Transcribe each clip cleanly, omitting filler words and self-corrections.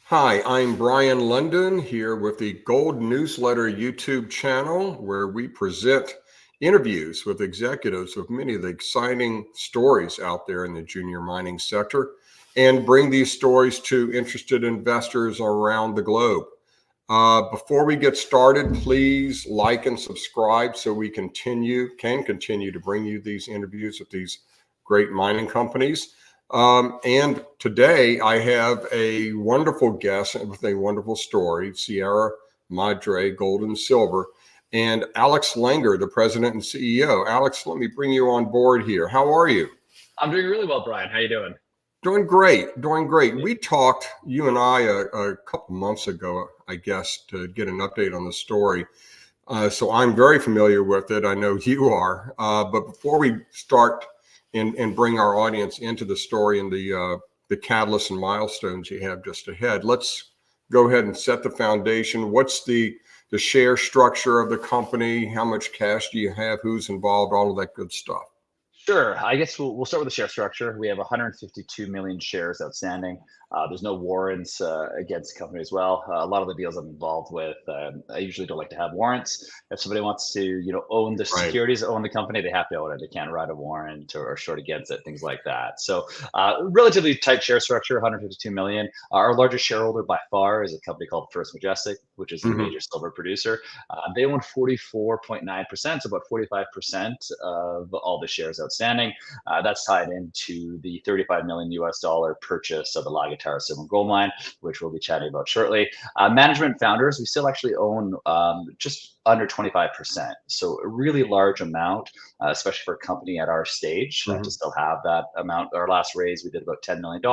Hi, I'm Brien Lundin here with the Gold Newsletter YouTube channel, where we present interviews with executives of many of the exciting stories out there in the junior mining sector and bring these stories to interested investors around the globe. Before we get started, please like and subscribe so we can continue to bring you these interviews with these great mining companies. And today I have a wonderful guest with a wonderful story, Sierra Madre Gold and Silver, and Alex Langer, the president and CEO. Alex, let me bring you on board here. How are you? I'm doing really well, Brian. How you doing? Doing great, doing great. We talked, you and I, a couple months ago, I guess, to get an update on the story. So I'm very familiar with it. I know you are. But before we start and bring our audience into the story and the catalysts and milestones you have just ahead, let's go ahead and set the foundation. What's the share structure of the company? How much cash do you have? Who's involved? All of that good stuff. Sure. I guess we'll start with the share structure. We have 152 million shares outstanding. There's no warrants against the company as well. A lot of the deals I'm involved with, I usually don't like to have warrants. If somebody wants to, own the Right. securities, own the company, they have to own it. They can't write a warrant or short against it, things like that. So, relatively tight share structure, 152 million. Our largest shareholder by far is a company called First Majestic, which is a Hmm. major silver producer. They own 44.9%, so about 45% of all the shares outstanding. That's tied into the 35 million US dollar purchase of the La Guitarra silver and gold mine, which we'll be chatting about shortly. Management founders, we still actually own just under 25%. So a really large amount, especially for a company at our stage, to Hmm. still have that amount. Our last raise, we did about $10 million,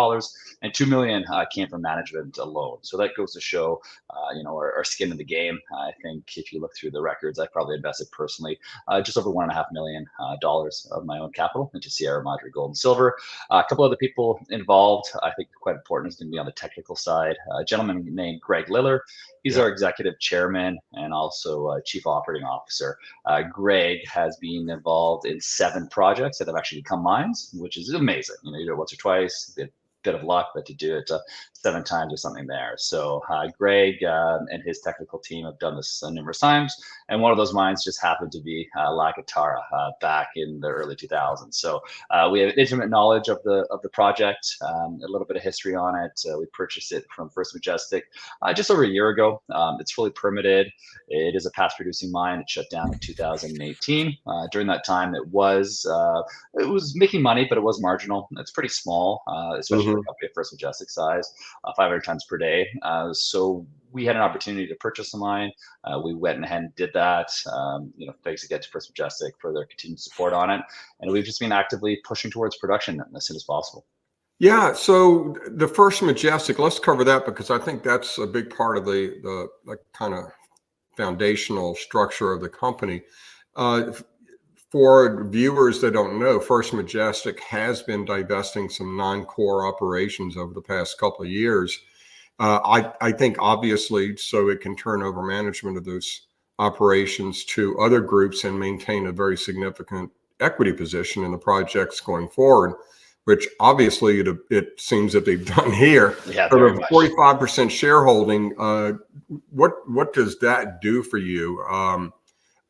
and 2 million came from management alone. So that goes to show our skin in the game. I think if you look through the records, I probably invested personally just over $1.5 million of my own capital into Sierra Madre Gold and Silver. A couple other people involved, I think quite important, is going to be on the technical side. A gentleman named Greg Liller. He's Yeah. our executive chairman and also chief operating officer. Greg has been involved in 7 projects that have actually become mines, which is amazing. You do it once or twice, bit of luck, but to do it 7 times or something there. So Greg and his technical team have done this numerous times, and one of those mines just happened to be La Guitarra back in the early 2000s. So we have intimate knowledge of the project, a little bit of history on it. We purchased it from First Majestic just over a year ago. It's fully permitted. It is a past producing mine. It shut down in 2018. During that time, it was making money, but it was marginal. It's pretty small, especially for a Hmm. company of First Majestic size, 500 tons per day. So we had an opportunity to purchase the mine. We went ahead and did that. Thanks again to First Majestic for their continued support on it. And we've just been actively pushing towards production as soon as possible. Yeah, so the First Majestic, let's cover that because I think that's a big part of the kind of foundational structure of the company. Uh, for viewers that don't know, First Majestic has been divesting some non-core operations over the past couple of years. I think obviously so it can turn over management of those operations to other groups and maintain a very significant equity position in the projects going forward, which obviously it seems that they've done here. Yeah, For very the much. 45% shareholding, what does that do for you?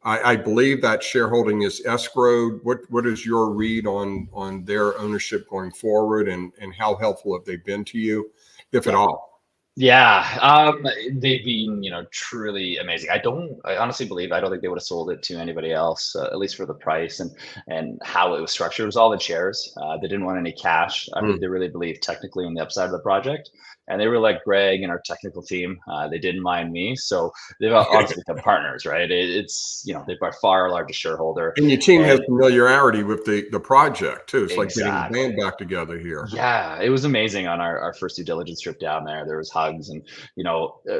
I believe that shareholding is escrowed. What is your read on their ownership going forward, and how helpful have they been to you, if at Yeah. all? Yeah, they've been, truly amazing. I honestly believe I don't think they would have sold it to anybody else, at least for the price and how it was structured. It was all in shares. They didn't want any cash. I think Mm. they really believed technically in the upside of the project, and they were like Greg and our technical team. They didn't mind me, so they've honestly become partners, right? They're by far our largest shareholder, And your team has and familiarity with the project too. It's like getting the band exactly. back together here. Yeah, it was amazing on our first due diligence trip down there. There was hugs, and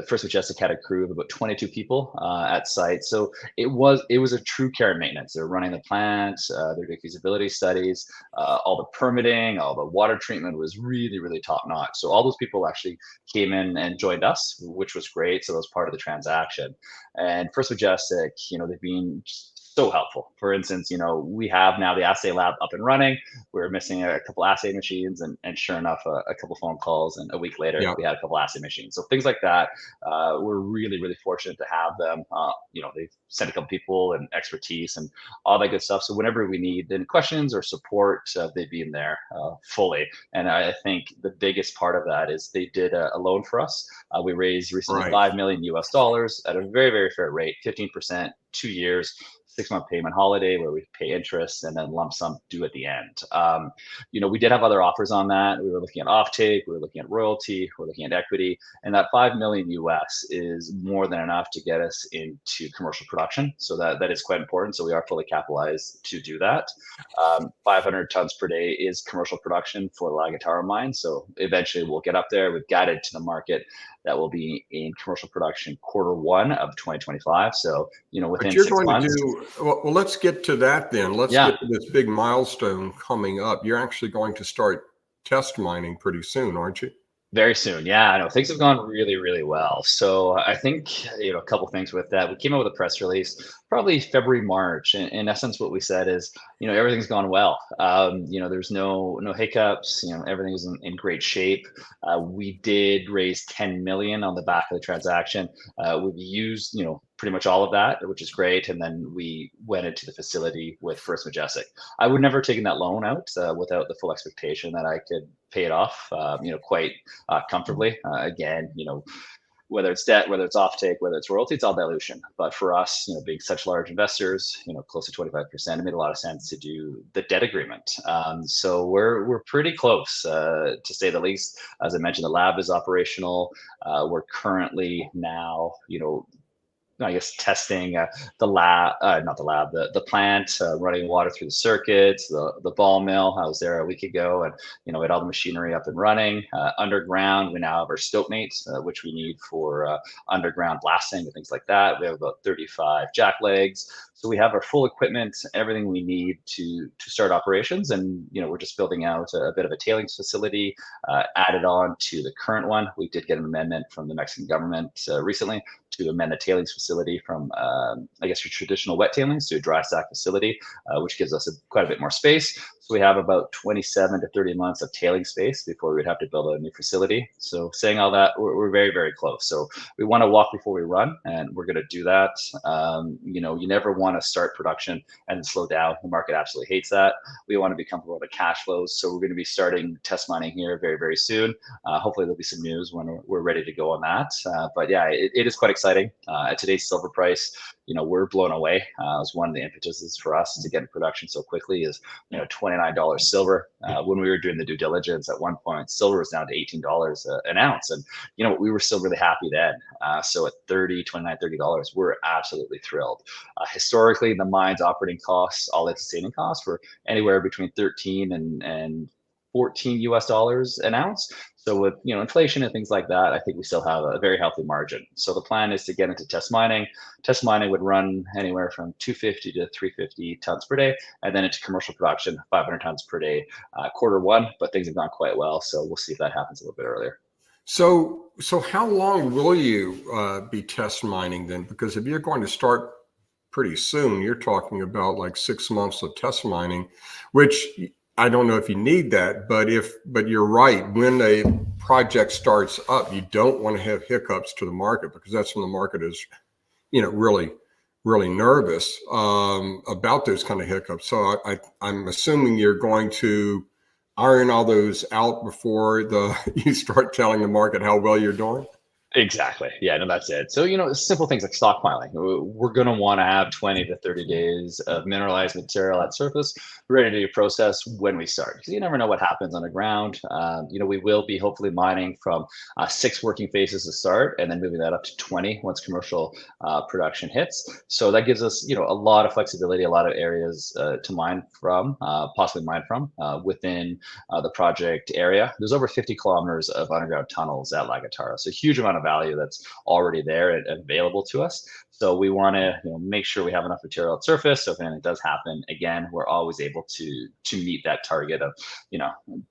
First Majestic had a crew of about 22 people at site, so it was a true care and maintenance. They're running the plant, they're doing feasibility studies, all the permitting, all the water treatment was really really top notch. So all those people actually came in and joined us, which was great. So that was part of the transaction. And First Majestic, they've been so helpful. For instance, we have now the assay lab up and running. We were missing a couple assay machines, and sure enough, a couple phone calls, and a week later, Yeah. we had a couple assay machines. So things like that, we're really, really fortunate to have them. They've sent a couple people and expertise and all that good stuff. So whenever we need any questions or support, they've been there fully. And I think the biggest part of that is they did a loan for us. We raised recently Right. 5 million US dollars at a very, very fair rate, 15%, 2 years. 6-month payment holiday where we pay interest and then lump sum due at the end. We did have other offers on that. We were looking at offtake, we were looking at royalty, we're looking at equity, and that 5 million US is more than enough to get us into commercial production. So that is quite important. So we are fully capitalized to do that. 500 tons per day is commercial production for the La Guitarra mine. So eventually we'll get up there. We've guided to the market that will be in commercial production Q1 of 2025. So, But within you're 6 going to months. do, well, let's get to that then. Let's Yeah. get to this big milestone coming up. You're actually going to start test mining pretty soon, aren't you? Very soon. Yeah, I know things have gone really, really well. So I think, a couple things with that. We came out with a press release probably February, March. In essence, what we said is, everything's gone well. There's no hiccups. Everything is in great shape. We did raise 10 million on the back of the transaction. We've used, pretty much all of that, which is great. And then we went into the facility with First Majestic. I would never have taken that loan out without the full expectation that I could pay it off, quite comfortably. Again, whether it's debt, whether it's offtake, whether it's royalty, it's all dilution. But for us, being such large investors, close to 25%, it made a lot of sense to do the debt agreement. So we're pretty close, to say the least. As I mentioned, the lab is operational. We're currently now, I guess testing the lab, not the lab, the plant, running water through the circuits, the ball mill. I was there a week ago, and we had all the machinery up and running. Underground, we now have our stope mates, which we need for underground blasting and things like that. We have about 35 jack legs. So we have our full equipment, everything we need to start operations, and we're just building out a bit of a tailings facility added on to the current one. We did get an amendment from the Mexican government recently to amend the tailings facility from, I guess, your traditional wet tailings to a dry stack facility, which gives us quite a bit more space. So we have about 27 to 30 months of tailing space before we'd have to build a new facility. So saying all that, we're very, very close. So we want to walk before we run, and we're going to do that. You never want to start production and then slow down. The market absolutely hates that. We want to be comfortable with the cash flows. So we're going to be starting test mining here very, very soon. Hopefully there'll be some news when we're ready to go on that. But yeah, it is quite exciting. At today's silver price, we're blown away. It was one of the impetuses for us to get in production so quickly is, $29 silver. When we were doing the due diligence at one point, silver was down to $18 an ounce. And, we were still really happy then. So at $30, $29, $30, we're absolutely thrilled. Historically, the mine's operating costs, all-in sustaining costs, were anywhere between 13 and 14 US dollars an ounce. So with inflation and things like that, I think we still have a very healthy margin. So the plan is to get into test mining. Test mining would run anywhere from 250 to 350 tons per day, and then into commercial production, 500 tons per day, Q1. But things have gone quite well, so we'll see if that happens a little bit earlier. So how long will you be test mining then? Because if you're going to start pretty soon, you're talking about like 6 months of test mining, which I don't know if you need that, but you're right. When a project starts up, you don't want to have hiccups to the market, because that's when the market is, really, really nervous about those kind of hiccups. So I'm assuming you're going to iron all those out before you start telling the market how well you're doing. Exactly. Yeah, no, that's it. So, simple things like stockpiling. We're going to want to have 20 to 30 days of mineralized material at surface ready to process when we start, because you never know what happens underground. We will be hopefully mining from 6 working phases to start, and then moving that up to 20 once commercial production hits. So that gives us, a lot of flexibility, a lot of areas to mine from, possibly mine from within the project area. There's over 50 kilometers of underground tunnels at La Guitarra, so a huge amount of of value that's already there and available to us. So we want to make sure we have enough material at surface. So if anything does happen, again, we're always able to meet that target of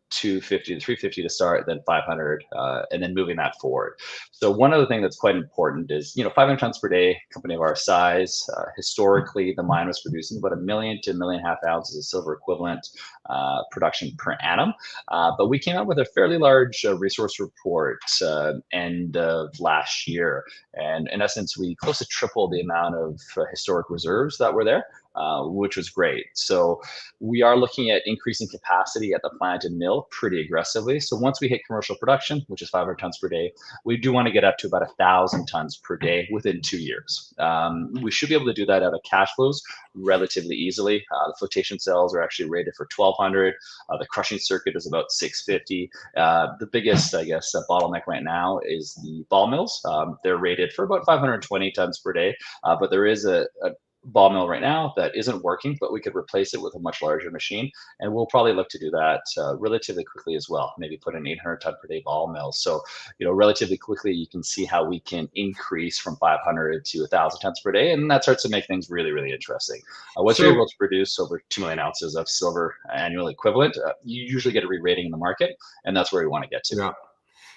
250 to 350 to start, then 500, and then moving that forward. So one other thing that's quite important is 500 tons per day. Company of our size, historically, the mine was producing about 1 million to 1.5 million ounces of silver equivalent production per annum. But we came out with a fairly large resource report end of last year. And in essence, we close to triple the amount of historic reserves that were there, which was great. So we are looking at increasing capacity at the plant and mill pretty aggressively. So once we hit commercial production, which is 500 tons per day, we do want to get up to about 1,000 tons per day within 2 years. We should be able to do that out of cash flows relatively easily. The flotation cells are actually rated for 1,200. The crushing circuit is about 650. The biggest, I guess, bottleneck right now is the ball mills. They're rated for about 520 tons per day, but there is a ball mill right now that isn't working, but we could replace it with a much larger machine, and we'll probably look to do that relatively quickly as well. Maybe put an 800 ton per day ball mill. So relatively quickly you can see how we can increase from 500 to 1,000 tons per day, and that starts to make things really, really interesting. Once you're able to produce over 2 million ounces of silver annual equivalent, you usually get a re-rating in the market, and that's where we want to get to. Yeah.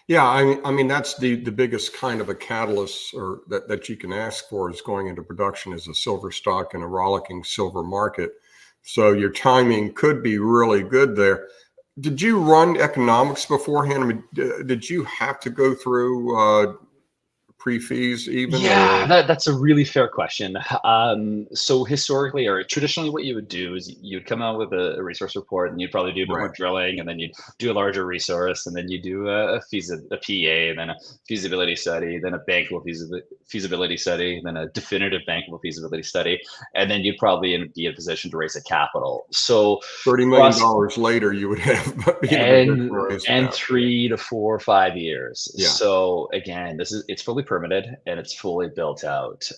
Yeah, I mean that's the biggest kind of a catalyst or that you can ask for is going into production as a silver stock in a rollicking silver market. So your timing could be really good there. Did you run economics beforehand? I mean, did you have to go through pre-fees even? Yeah, that's a really fair question. So historically or traditionally, what you would do is you'd come out with a resource report, and you'd probably do a bit more drilling, and then you'd do a larger resource, and then you do a PEA, and then a feasibility study, then a bankable feasibility study, then a definitive bankable feasibility study, and then you'd probably be in a position to raise a capital. So $30 million later, you would have and 3 to 4 or 5 years. Yeah. So again, it's fully permitted and it's fully built out.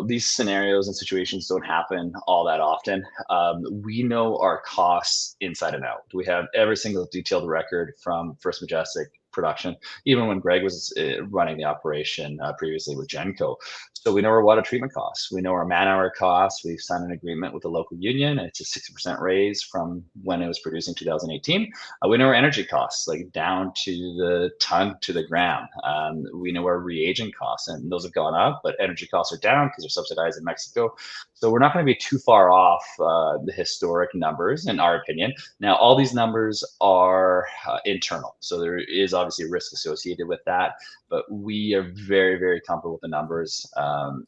These scenarios and situations don't happen all that often. We know our costs inside and out. We have every single detailed record from First Majestic production, even when Greg was running the operation previously with Genco. So we know our water treatment costs. We know our man-hour costs. We've signed an agreement with the local union, and it's a 60% raise from when it was producing 2018. We know our energy costs, like down to the ton to the gram. We know our reagent costs, and those have gone up, but energy costs are down because they're subsidized in Mexico. So we're not going to be too far off the historic numbers, in our opinion. Now, all these numbers are internal, so there is obviously risk associated with that, but we are very, very comfortable with the numbers.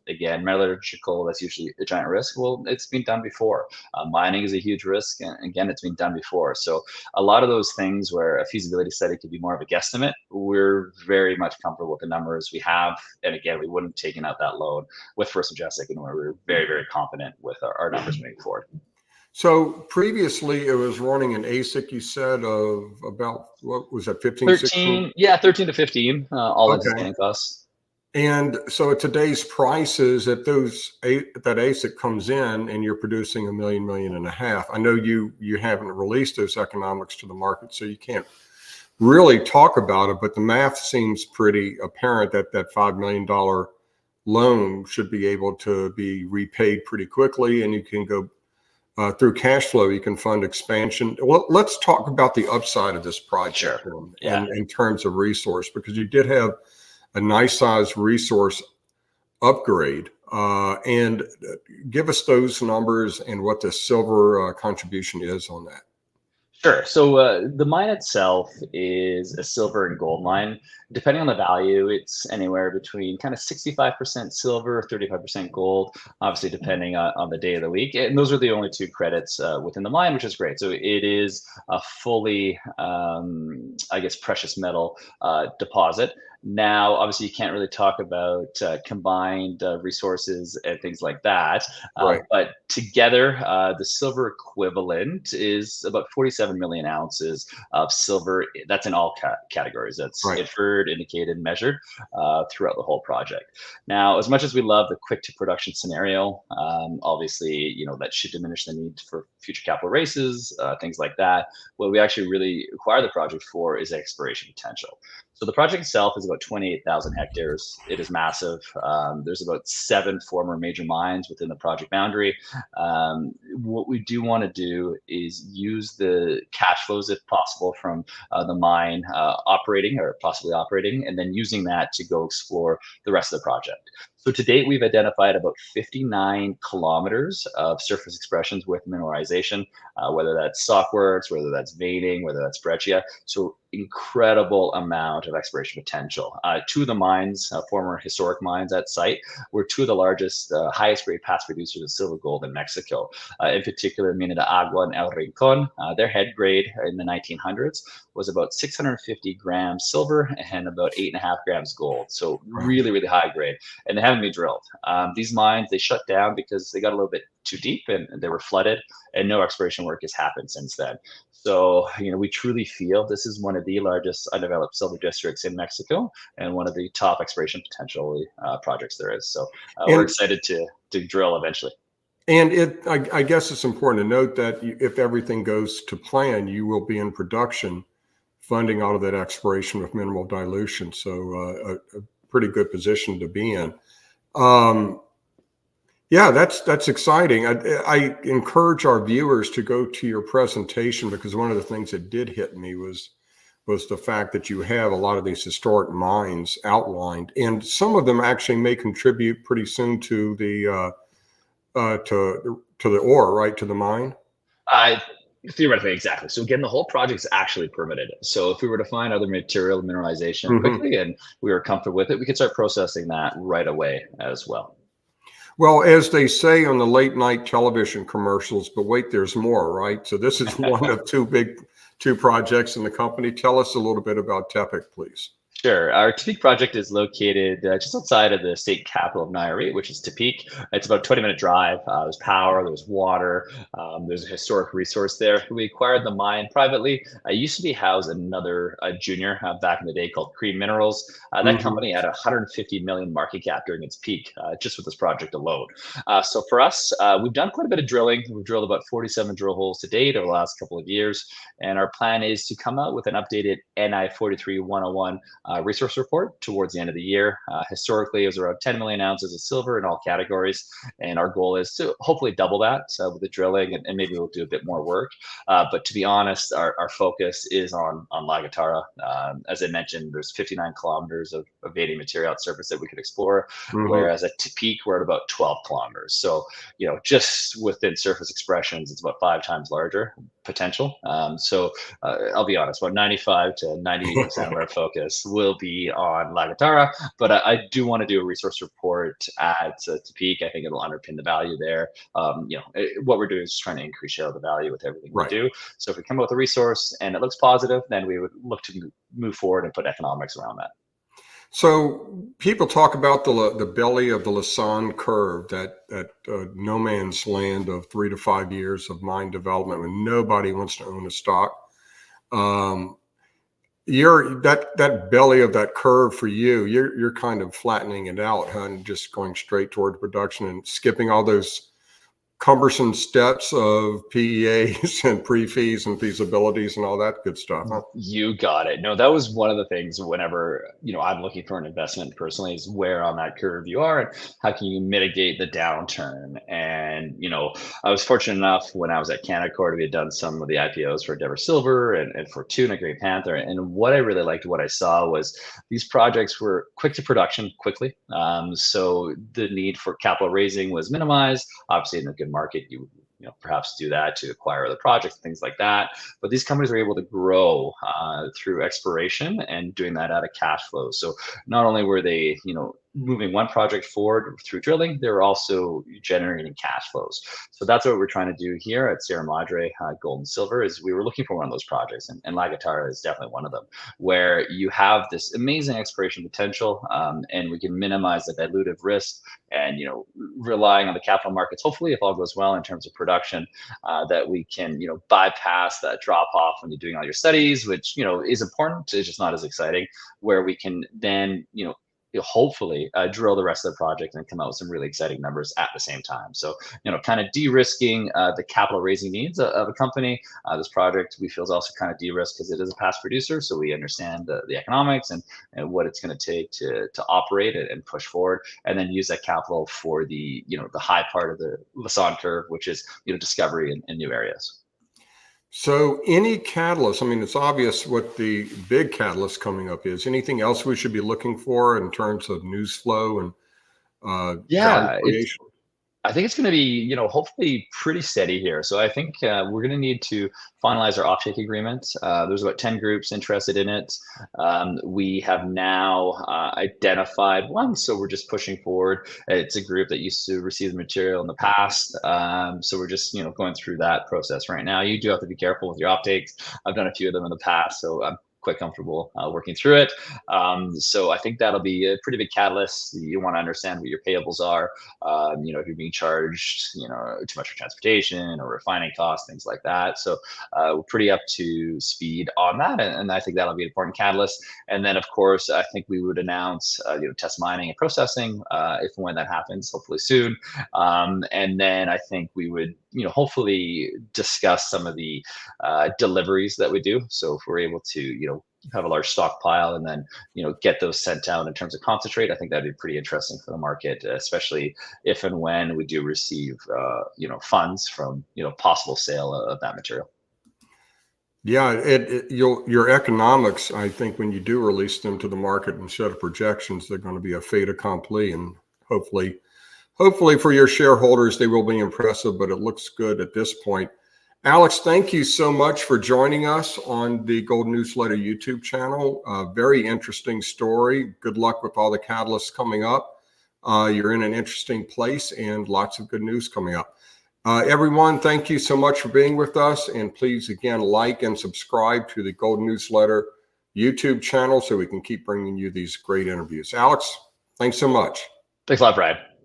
Again, metallurgical, that's usually a giant risk. Well, it's been done before. Mining is a huge risk, and again, it's been done before. So a lot of those things where a feasibility study could be more of a guesstimate, we're very much comfortable with the numbers we have. And again, we wouldn't have taken out that loan with First Majestic, and we're very, very confident with our numbers moving forward. So previously it was running an ASIC, you said, of about, what was that, 15, 13, 16? Yeah, 13 to 15, all in sustaining costs. And so at today's prices, if that ASIC comes in and you're producing 1 million, 1.5 million, I know you haven't released those economics to the market, so you can't really talk about it, but the math seems pretty apparent that that $5 million loan should be able to be repaid pretty quickly, and you can go through cash flow, you can fund expansion. Well, let's talk about the upside of this project. Sure. In terms of resource, because you did have a nice size resource upgrade, and give us those numbers and what the silver contribution is on that. Sure. So the mine itself is a silver and gold mine. Depending on the value, it's anywhere between kind of 65% silver, 35% gold, obviously depending on the day of the week. And those are the only two credits within the mine, which is great. So it is a fully, I guess, precious metal deposit. Now, obviously, you can't really talk about combined resources and things like that. But together, the silver equivalent is about 47 million ounces of silver. That's in all categories. That's inferred, indicated, measured throughout the whole project. Now, as much as we love the quick to production scenario, obviously, that should diminish the need for future capital raises, things like that. What we actually really acquire the project for is exploration potential. So the project itself is about about 28,000 hectares. It is massive. There's about 7 former major mines within the project boundary. What we do want to do is use the cash flows, if possible, from the mine operating or possibly operating, and then using that to go explore the rest of the project. So to date, we've identified about 59 kilometers of surface expressions with mineralization, whether that's stockworks, whether that's veining, whether that's breccia. So incredible amount of exploration potential. 2 of the mines, former historic mines at site, were 2 of the largest, highest grade past producers of silver gold in Mexico. In particular, Mina de Agua and El Rincon, their head grade in the 1900s was about 650 grams silver and about 8.5 grams gold. So really, really high grade, and they haven't been drilled. These mines, they shut down because they got a little bit too deep and they were flooded, and no exploration work has happened since then. So, we truly feel this is one of the largest undeveloped silver districts in Mexico and one of the top exploration potential projects there is. So we're excited to drill eventually. And I guess it's important to note that if everything goes to plan, you will be in production funding all of that exploration with minimal dilution. So a pretty good position to be in. Yeah, that's exciting. I encourage our viewers to go to your presentation, because one of the things that did hit me was the fact that you have a lot of these historic mines outlined, and some of them actually may contribute pretty soon to the ore, right, to the mine. Theoretically, exactly. So again, the whole project is actually permitted. So if we were to find other material mineralization quickly and we were comfortable with it, we could start processing that right away as well. Well, as they say on the late night television commercials, but wait, there's more, right? So this is one of two projects in the company. Tell us a little bit about Tepic, please. Sure. Our Tepic project is located just outside of the state capital of Nayarit, which is Tepic. It's about a 20-minute drive. There's power, there's water, there's a historic resource there. We acquired the mine privately. I used to be housed another junior back in the day called Cream Minerals. That company had 150 million market cap during its peak, just with this project alone. So for us, we've done quite a bit of drilling. We've drilled about 47 drill holes to date over the last couple of years. And our plan is to come out with an updated NI 43-101 resource report towards the end of the year. Historically, it was around 10 million ounces of silver in all categories, and our goal is to hopefully double that with the drilling, and maybe we'll do a bit more work. But to be honest, our focus is on La Guitarra. As I mentioned, there's 59 kilometers of veining material at surface that we could explore, whereas at Tepic, we're at about 12 kilometers. So, just within surface expressions, it's about 5 times larger potential. So I'll be honest, about 95 to 98% of our focus will be on La Guitarra, but I do want to do a resource report at Tepic. I think it'll underpin the value there. What we're doing is just trying to increase shareholder value with everything we do. So if we come up with a resource and it looks positive, then we would look to move forward and put economics around that. So people talk about the belly of the Lassonde curve, that no man's land of 3 to 5 years of mine development when nobody wants to own a stock. That belly of that curve for you're kind of flattening it out, huh, and just going straight toward production and skipping all those cumbersome steps of PEAs and pre-fees and feasibilities and all that good stuff, huh? You got it. No, that was one of the things whenever, I'm looking for an investment personally, is where on that curve you are and how can you mitigate the downturn. And, I was fortunate enough when I was at Canaccord, we had done some of the IPOs for Endeavour Silver and for Tuna Great Panther. And what I really liked, what I saw was these projects were quick to production quickly. So the need for capital raising was minimized. Obviously, in a good market, you perhaps do that to acquire other projects, things like that. But these companies are able to grow through exploration and doing that out of cash flow. So not only were they, moving one project forward through drilling, they're also generating cash flows. So that's what we're trying to do here at Sierra Madre Gold and Silver, is we were looking for one of those projects, and La Guitarra is definitely one of them, where you have this amazing exploration potential, and we can minimize the dilutive risk, and relying on the capital markets, hopefully, if all goes well in terms of production, that we can bypass that drop off when you're doing all your studies, which is important. It's just not as exciting, where we can then hopefully drill the rest of the project and come out with some really exciting numbers at the same time. So, kind of de-risking the capital raising needs of a company. This project we feel is also kind of de-risked because it is a past producer. So we understand the economics and what it's going to take to operate it and push forward, and then use that capital for the, the high part of the Lassonde curve, which is, discovery in new areas. So any catalyst, I mean, it's obvious what the big catalyst coming up is. Anything else we should be looking for in terms of news flow and value Yeah, creation? I think it's going to be, hopefully pretty steady here. So I think we're going to need to finalize our offtake agreement. There's about 10 groups interested in it. We have now identified one, so we're just pushing forward. It's a group that used to receive the material in the past. So we're just, going through that process right now. You do have to be careful with your offtakes. I've done a few of them in the past, so I'm quite comfortable working through it. So I think that'll be a pretty big catalyst. You want to understand what your payables are. If you're being charged, too much for transportation or refining costs, things like that. So we're pretty up to speed on that, and I think that'll be an important catalyst. And then, of course, I think we would announce, test mining and processing if and when that happens, hopefully soon. And then I think we would, hopefully discuss some of the deliveries that we do. So if we're able to, have a large stockpile and then, get those sent out in terms of concentrate, I think that'd be pretty interesting for the market, especially if and when we do receive, funds from, possible sale of that material. Yeah, your economics, I think when you do release them to the market and set of projections, they're going to be a fait accompli, and hopefully for your shareholders, they will be impressive, but it looks good at this point. Alex, thank you so much for joining us on the Gold Newsletter YouTube channel. Very interesting story. Good luck with all the catalysts coming up. You're in an interesting place and lots of good news coming up. Everyone, thank you so much for being with us. And please, again, like and subscribe to the Gold Newsletter YouTube channel so we can keep bringing you these great interviews. Alex, thanks so much. Thanks a lot, Brad.